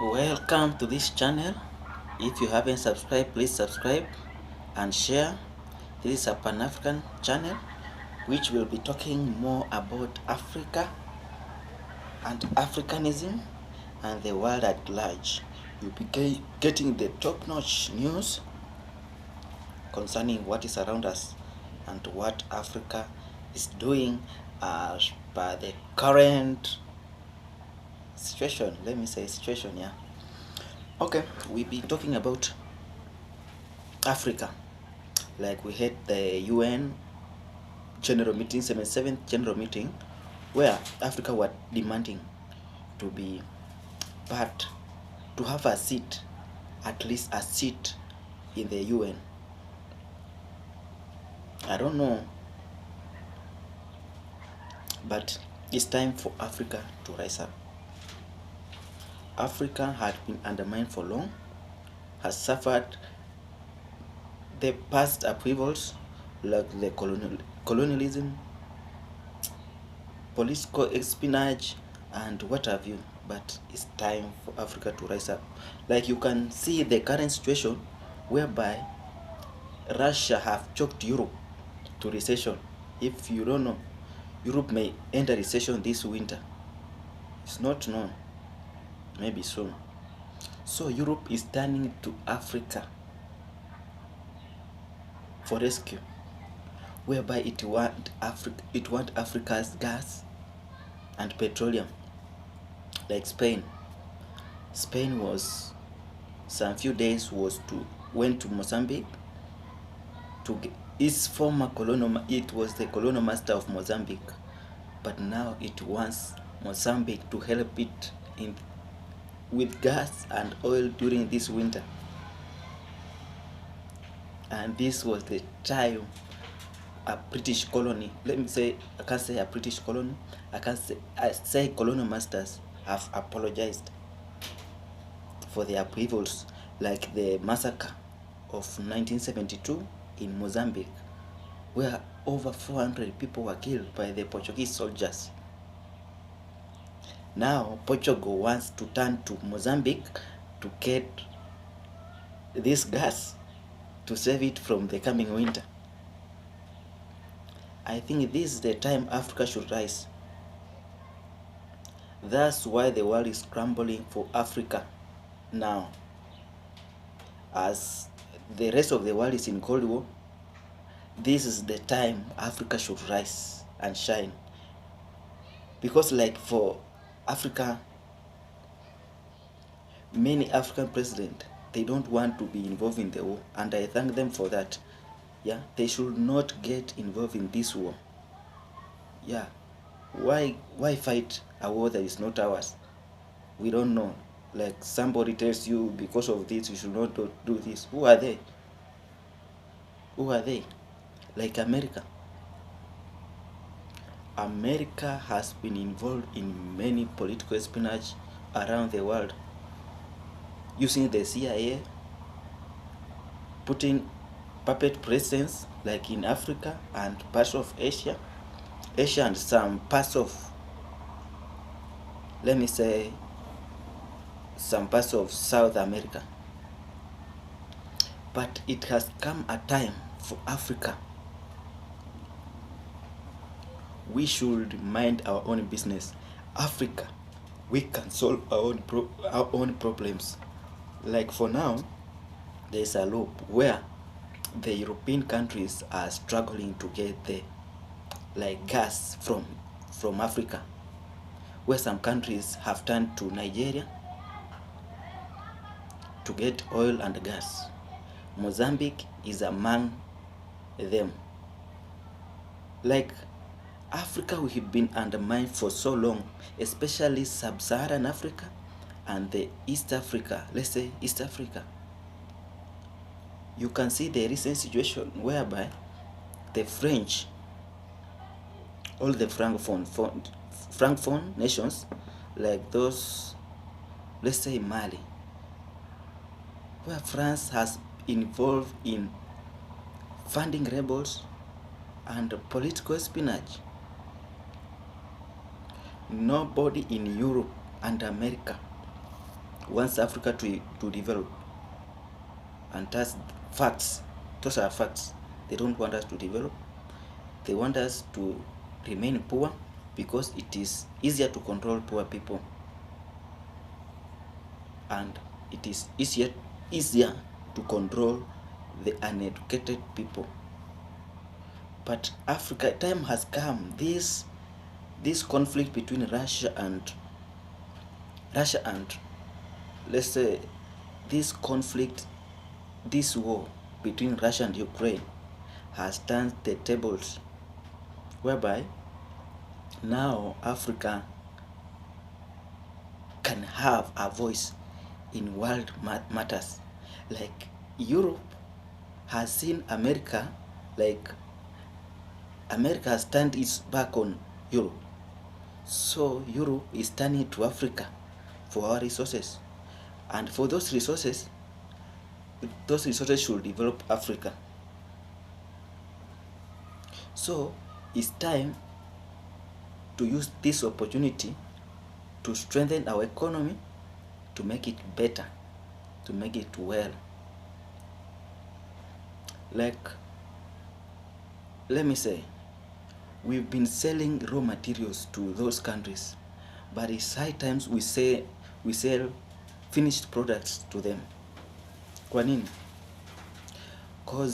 Welcome to this channel. If you haven't subscribed, please subscribe and share. This is a Pan-African channel which will be talking more about Africa and Africanism and the world at large. You'll be getting the top-notch news concerning what is around us and what Africa is doing as per the current situation. Let me say situation, yeah. Okay, we'll be talking about Africa. Like we had the UN General Meeting, 77th General Meeting, where Africa were demanding to be part, to have a seat, at least a seat in the UN. I don't know, but it's time for Africa to rise up. Africa had been undermined for long, has suffered the past upheavals like the colonialism, political espionage, and what have you. But it's time for Africa to rise up. Like you can see the current situation whereby Russia have choked Europe to recession. If you don't know, Europe may enter recession this winter. It's not known. Maybe soon. So Europe is turning to Africa for rescue, whereby it want Africa's gas and petroleum. Like Spain was some few days went to Mozambique to get its former colonial. It was the colonial master of Mozambique, but now it wants Mozambique to help it in with gas and oil during this winter. And this was the time a British colony, let me say, I can't say a British colony, I say colonial masters have apologized for the upheavals, like the massacre of 1972 in Mozambique, where over 400 people were killed by the Portuguese soldiers. Now Portugal wants to turn to Mozambique to get this gas to save it from the coming winter. I think this is the time Africa should rise. That's why the world is scrambling for Africa now. As the rest of the world is in Cold War, this is the time Africa should rise and shine. Because like for Africa, many African presidents, they don't want to be involved in the war, and I thank them for that. Yeah, they should not get involved in this war. Yeah, why fight a war that is not ours? We don't know. Like somebody tells you because of this you should not do this. Who are they? Who are they? Like America. America has been involved in many political espionage around the world, using the CIA, putting puppet presidents like in Africa and parts of Asia and some parts of, let me say, some parts of South America. But it has come a time for Africa. We should mind our own business. Africa, we can solve our own problems. Like for now, there is a loop where the European countries are struggling to get the gas from Africa, where some countries have turned to Nigeria to get oil and gas. Mozambique is among them. Like Africa, we have been undermined for so long, especially Sub-Saharan Africa and the East Africa, let's say East Africa. You can see the recent situation whereby the French, all the Francophone nations, like those, let's say Mali, where France has involved in funding rebels and political espionage. Nobody in Europe and America wants Africa to develop, and that's facts. Those are facts. They don't want us to develop. They want us to remain poor because it is easier to control poor people, and it is easier to control the uneducated people. But Africa, time has come. This conflict between Russia and let's say this conflict, this war between Russia and Ukraine has turned the tables, whereby now Africa can have a voice in world matters. Like Europe has seen America, like America has turned its back on Europe. So Europe is turning to Africa for our resources. And for those resources should develop Africa. So it's time to use this opportunity to strengthen our economy, to make it better, to make it well. Like, let me say, we've been selling raw materials to those countries, but it's high times we sell finished products to them. Kwa nini? Cause